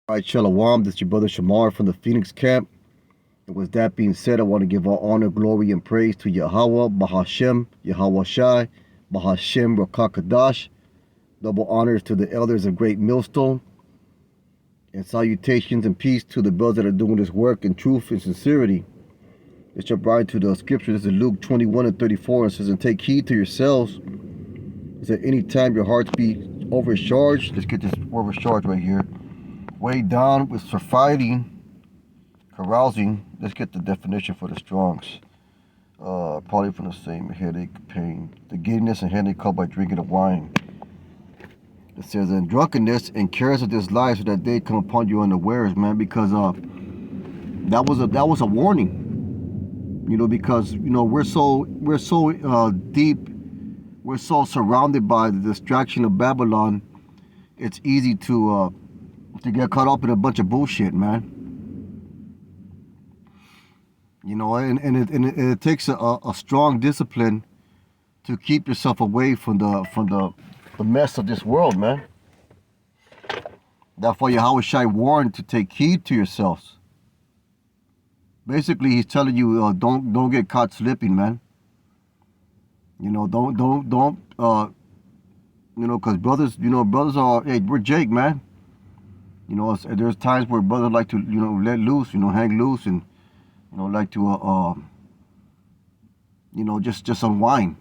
All right, Shalom. This is your brother Shamar from the Phoenix camp. And with that being said, I want to give all honor, glory, and praise to Yahweh, Bahashem, Yahweh Shai, Bahashem, Rakakadash. Double honors to the elders of Great Millstone. And salutations and peace to the brothers that are doing this work in truth and sincerity. Let's jump right to the scripture. This is Luke 21 and 34. It says, "And take heed to yourselves. It said, any time your hearts be overcharged." Let's get this overcharged right here. Weighed down with surfeiting, carousing. Let's get the definition for the Strongs. Probably from the same headache, pain, the giddiness and headache caused by drinking of wine. It says, "And drunkenness and cares of this life, so that they come upon you unawares," man. Because that was a warning. Because we're so deep, we're so surrounded by the distraction of Babylon. It's easy to get caught up in a bunch of bullshit, man. And it takes a strong discipline to keep yourself away from the mess of this world, man. That's why Yahweh Shai warned to take heed to yourselves. Basically, he's telling you don't get caught slipping, man. Don't because brothers are, hey, we're Jake, man. There's times where brothers like to let loose, hang loose, and like to just unwind.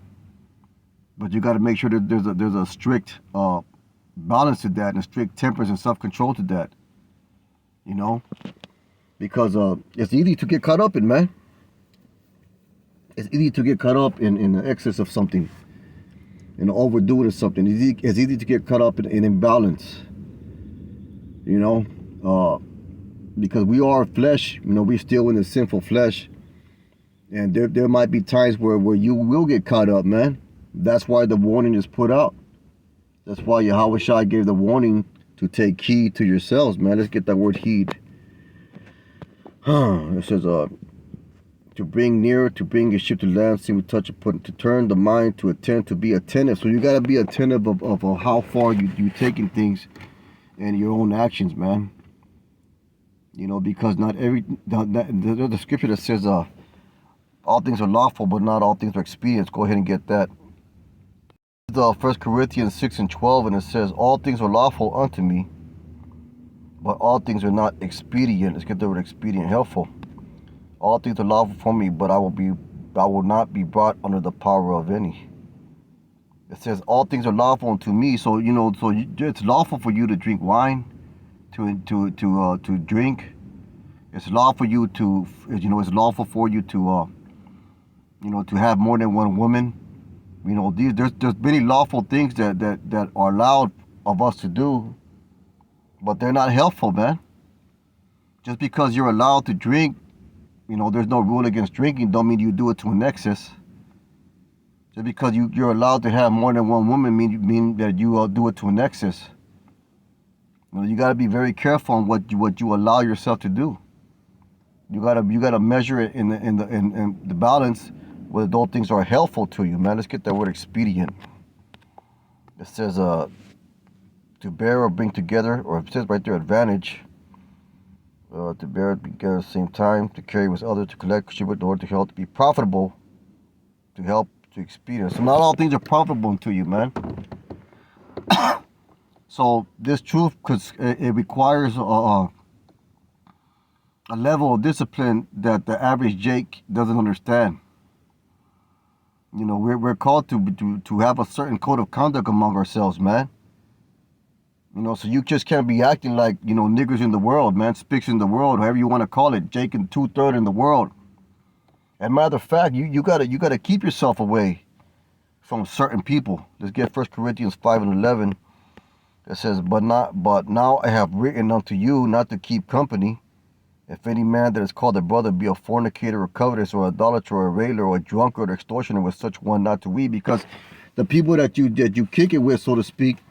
But you got to make sure that there's a strict balance to that, and a strict temperance and self-control to that. Because it's easy to get caught up in, man. It's easy to get caught up in the excess of something, overdoing something. It's easy to get caught up in imbalance. Because we are flesh. We're still in the sinful flesh, and there might be times where you will get caught up, man. That's why the warning is put out. That's why Yahweh Shai gave the warning to take heed to yourselves, man. Let's get that word heed. It says, to bring near, to bring a ship to land, seem to touch upon, to turn the mind, to attend, to be attentive. So you got to be attentive of how far you taking things and your own actions, man. Because not every, there's the scripture that says, all things are lawful, but not all things are expedient. Go ahead and get that. The 1 Corinthians 6 and 12, and it says, all things are lawful unto me, but all things are not expedient. Let's get the word expedient, helpful. All things are lawful for me, but I will not be brought under the power of any. It says all things are lawful unto me. So it's lawful for you to drink wine, to drink. It's lawful for you to it's lawful for you to to have more than one woman. There's many lawful things that are allowed of us to do, but they're not helpful, man. Just because you're allowed to drink, there's no rule against drinking, don't mean you do it to an excess. Just because you're allowed to have more than one woman mean that you do it to an excess. You got to be very careful on what you allow yourself to do. You gotta measure it in the balance whether those things are helpful to you, man. Let's get that word expedient. It says to bear or bring together, or it says right there advantage. To bear together at the same time, to carry with others, to collect, contribute in order to help, to be profitable, to help, to experience. So not all things are profitable to you, man. So this truth, because it requires a level of discipline that the average Jake doesn't understand. We're called to have a certain code of conduct among ourselves, man. So you just can't be acting like, niggers in the world, man, spicks in the world, however you want to call it, Jake and 2/3 in the world. And matter of fact, you gotta keep yourself away from certain people. Let's get 1 Corinthians 5 and 11. It says, but now I have written unto you not to keep company. If any man that is called a brother be a fornicator or covetous or idolater or a railer or a drunkard or extortioner, with such one not to we. Because the people that you kick it with, so to speak,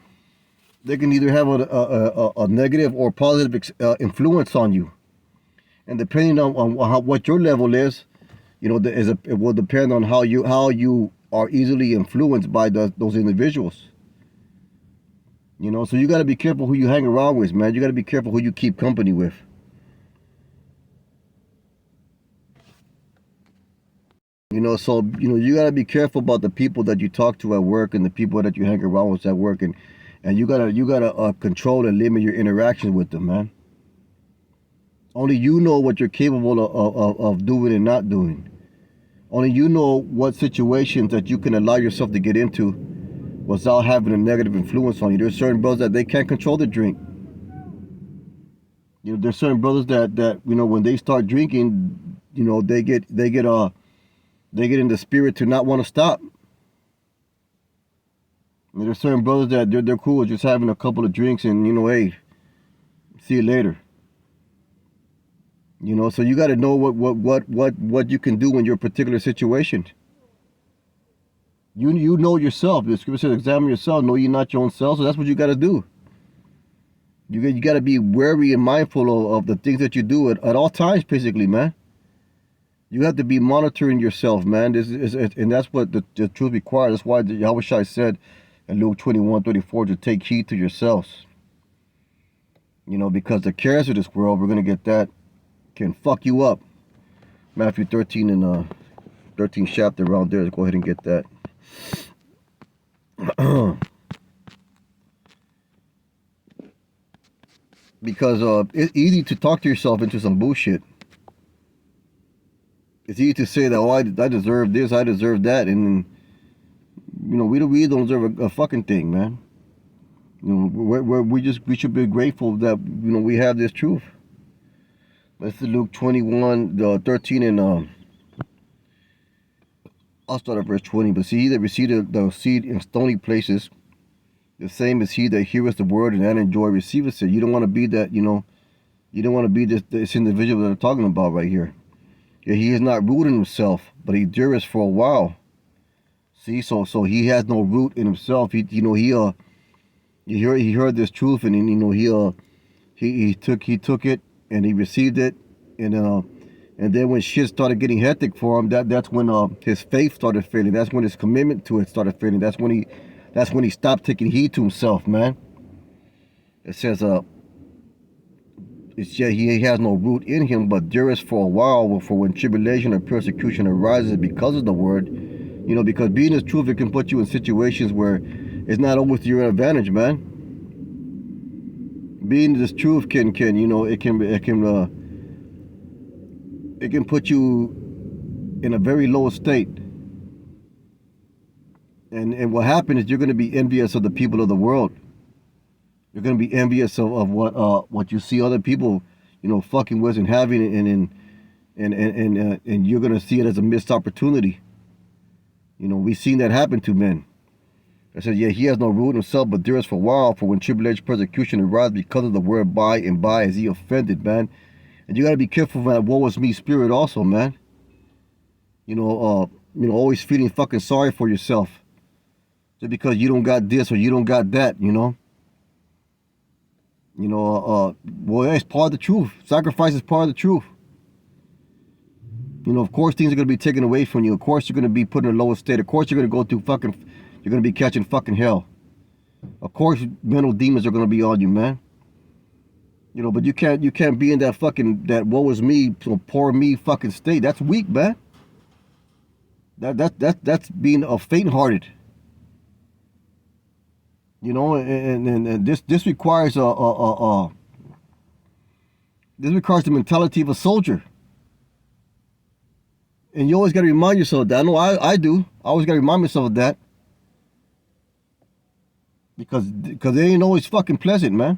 they can either have a negative or positive influence on you. And depending on what your level is, it will depend on how you are easily influenced by those individuals. You know, so you got to be careful who you hang around with, man. You got to be careful who you keep company with. You know, so you got to be careful about the people that you talk to at work and the people that you hang around with at work, and you gotta control and limit your interaction with them, man. Only you know what you're capable of doing and not doing. Only you know what situations that you can allow yourself to get into without having a negative influence on you. There's certain brothers that they can't control the drink. You know, there's certain brothers that when they start drinking, they get in the spirit to not want to stop. And there's certain brothers that they're cool with just having a couple of drinks and hey, see you later. You know, so you got to know what you can do in your particular situation. You know yourself. The scripture says, examine yourself, know ye not your own self. So that's what you got to do. You got to be wary and mindful of the things that you do at all times, basically, man. You have to be monitoring yourself, man. And that's what the truth requires. That's why Yahweh Shai said in Luke 21:34 to take heed to yourselves. You know, because the cares of this world, we're going to get that, can fuck you up. Matthew 13 and 13th chapter around there. Let's go ahead and get that. Because it's easy to talk to yourself into some bullshit. It's easy to say that, oh, I deserve this, I deserve that, and we don't deserve a fucking thing, man. You know, we should be grateful that we have this truth. Let's see Luke 21:13 and I'll start at verse 20. But see, he that received the seed in stony places, the same as he that heareth the word and that enjoy receiveth it. You don't want to be that, you don't want to be this individual that I'm talking about right here. Yeah, he is not rooted in himself, but he endureth for a while. See, so he has no root in himself. He heard this truth, and he took it and he received it, and then when shit started getting hectic for him, that's when his faith started failing. That's when his commitment to it started failing. That's when he stopped taking heed to himself, man. It says he has no root in him, but dureth for a while. For when tribulation or persecution arises because of the word, because being this truth, it can put you in situations where it's not always to your advantage, man. Being this truth can put you in a very low state. And what happens is you're going to be envious of the people of the world. You're going to be envious of what you see other people, fucking with and having, and you're going to see it as a missed opportunity. We've seen that happen to men. I said, yeah, he has no root in himself, but dureth for a while. For when tribulation, persecution arises because of the word, by and by is he offended, man. And you got to be careful of that woe is me spirit also, man. Always feeling fucking sorry for yourself just because you don't got this or you don't got that, well, it's part of the truth. Sacrifice is part of the truth. Of course things are going to be taken away from you. Of course you're going to be put in a lower state. Of course you're going to go through you're going to be catching fucking hell. Of course mental demons are going to be on you, man. But you can't be in that woe is me, so poor me fucking state. That's weak, man. That's being faint-hearted. And this requires the mentality of a soldier. And you always got to remind yourself of that. I know I do. I always got to remind myself of that. Because it ain't always fucking pleasant, man.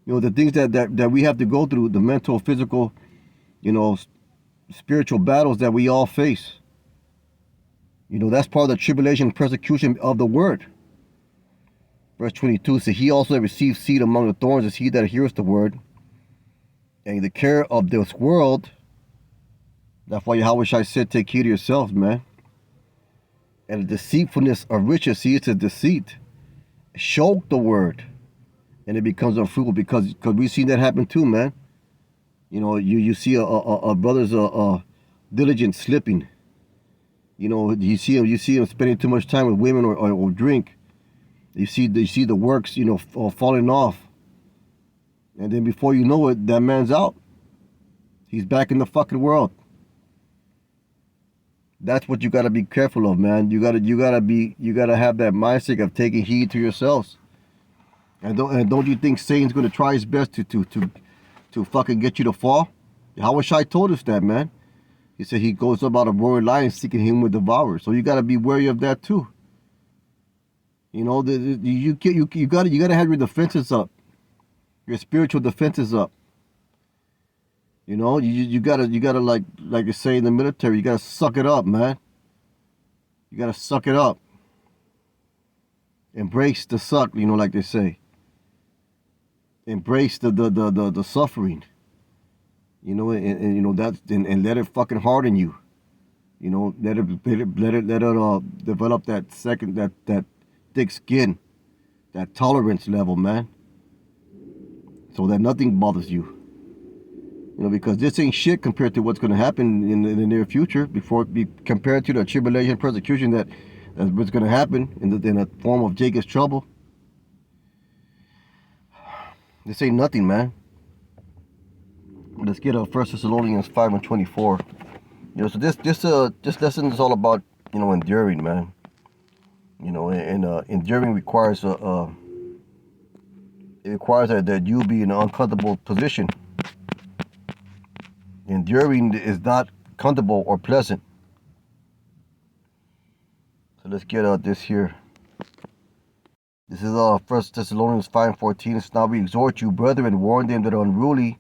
The things that we have to go through, the mental, physical, spiritual battles that we all face. That's part of the tribulation and persecution of the word. Verse 22 says, he also that received seed among the thorns is he that heareth the word, and the care of this world. That's why Yahweh Shai said, take heed of yourselves, man. And the deceitfulness of riches, see, it's a deceit. Choke the word, and it becomes unfruitful, because we've seen that happen too, man. You see a brother's diligence slipping. You see him spending too much time with women or drink, You see the works, falling off. And then before you know it, that man's out. He's back in the fucking world. That's what you gotta be careful of, man. You gotta have that mindset of taking heed to yourselves. And don't you think Satan's gonna try his best to fucking get you to fall? Yahweh Shai told us that, man. He said he goes about a roaring lion seeking him with devour. So you gotta be wary of that too. You gotta have your defenses up, your spiritual defenses up. You gotta like you say in the military, you gotta suck it up, man. You gotta suck it up. Embrace the suck, like they say. Embrace the suffering. And let it fucking harden you. Let it develop that thick skin, that tolerance level, man. So that nothing bothers you. Because this ain't shit compared to what's going to happen in the near future. Before it be compared to the tribulation, persecution that's going to happen in a form of Jacob's trouble. This ain't nothing, man. Let's get 1 Thessalonians 5:24. So this lesson is all about enduring, man. And enduring requires it requires that you be in an uncomfortable position. Enduring is not comfortable or pleasant. So let's get this here. This is 1 Thessalonians 5:14. It's now we exhort you, brethren, warn them that are unruly,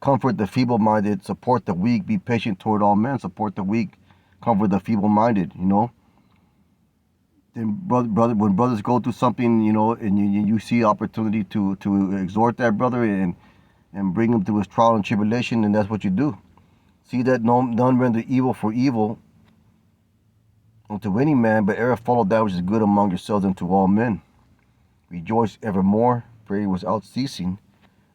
comfort the feeble-minded, support the weak, be patient toward all men, support the weak, comfort the feeble-minded. Then brother, when brothers go through something, and you see opportunity to exhort that brother and bring him through his trial and tribulation, and that's what you do. See that none render evil for evil unto any man, but ever follow that which is good among yourselves and to all men. Rejoice evermore, pray without ceasing,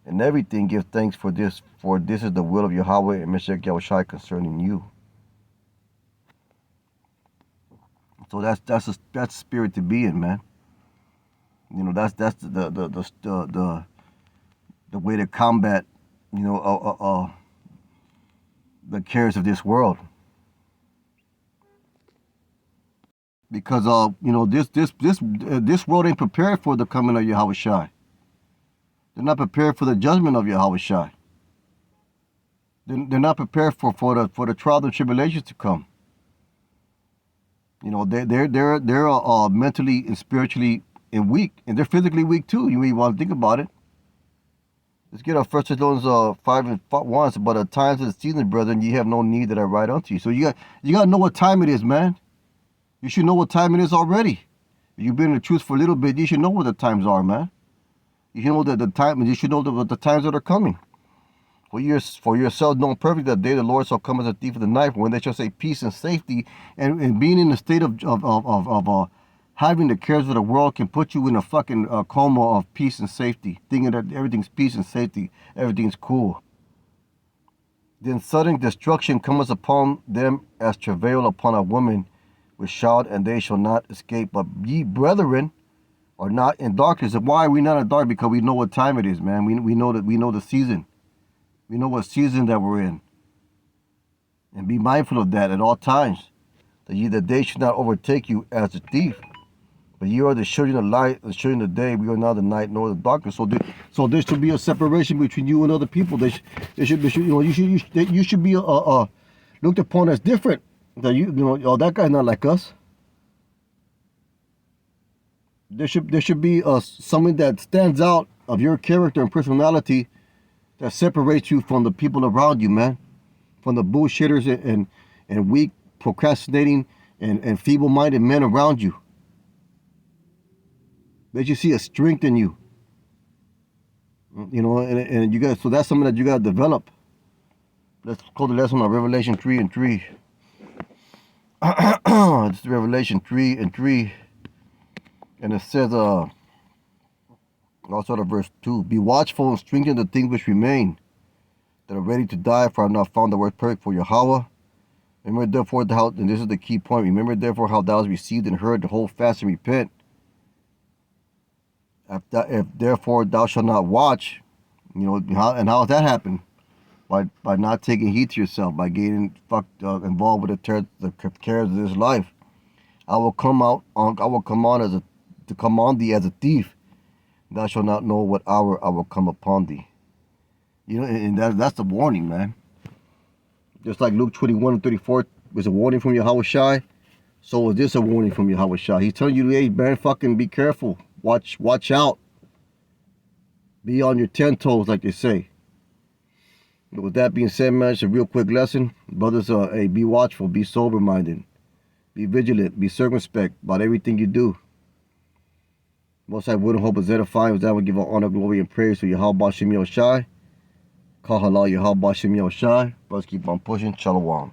and everything give thanks for this is the will of Yahweh and Meshach Yahushai concerning you. So that's spirit to be in, man. That's the way to combat, the cares of this world. Because this world ain't prepared for the coming of Yahweh Shai. They're not prepared for the judgment of Yahweh Shai. They're not prepared for the trial and tribulations to come. They're mentally and spiritually and weak, and they're physically weak too. You may want to think about it. Let's get 1 Thessalonians 5:1. But at times of the season, brethren, ye have no need that I write unto you. So you got to know what time it is, man. You should know what time it is already. If you've been in the truth for a little bit, you should know what the times are, man. You should know that you should know the times that are coming. For yourselves know perfectly that the day the Lord shall come as a thief in the night, when they shall say peace and safety, and being in the state of having the cares of the world can put you in a fucking coma of peace and safety, thinking that everything's peace and safety, everything's cool. Then sudden destruction cometh upon them as travail upon a woman with child, and they shall not escape. But ye, brethren, are not in darkness. And why are we not in dark? Because we know what time it is, man. We know the season. We know what season that we're in. And be mindful of that at all times, that the day should not overtake you as a thief. But you are the children of light, the children of the day. We are not the night nor the darkness. So there should be a separation between you and other people. You should be looked upon as different. That that guy's not like us. There should be something that stands out of your character and personality that separates you from the people around you, man. From the bullshitters and weak, procrastinating, and feeble-minded men around you. Let you see a strength in you. And you guys. So that's something that you got to develop. Let's call the lesson on Revelation 3:3. It's Revelation 3:3. And it says, also out of verse 2, be watchful and strengthen the things which remain, that are ready to die, for I have not found the word perfect for Yahweh. Remember therefore, and this is the key point, remember therefore how thou hast received and heard, to hold fast and repent. If therefore thou shalt not watch, how does that happen? By not taking heed to yourself, by getting involved with the cares of this life. I will come on thee as a thief. Thou shalt not know what hour I will come upon thee. And that's the warning, man. Just like Luke 21:34 was a warning from Yahweh Shai, so is this a warning from Yahweh Shai. He's telling you, hey man, fucking be careful. Watch out. Be on your 10 toes, like they say. But with that being said, man, it's a real quick lesson. Brothers, be watchful, be sober-minded, be vigilant, be circumspect about everything you do. Most I wouldn't hope is edifying was that I would give honor, glory, and praise to Yahweh Shem Shai. Call halal Yahweh Shem Shai. Brothers, keep on pushing. Shalom.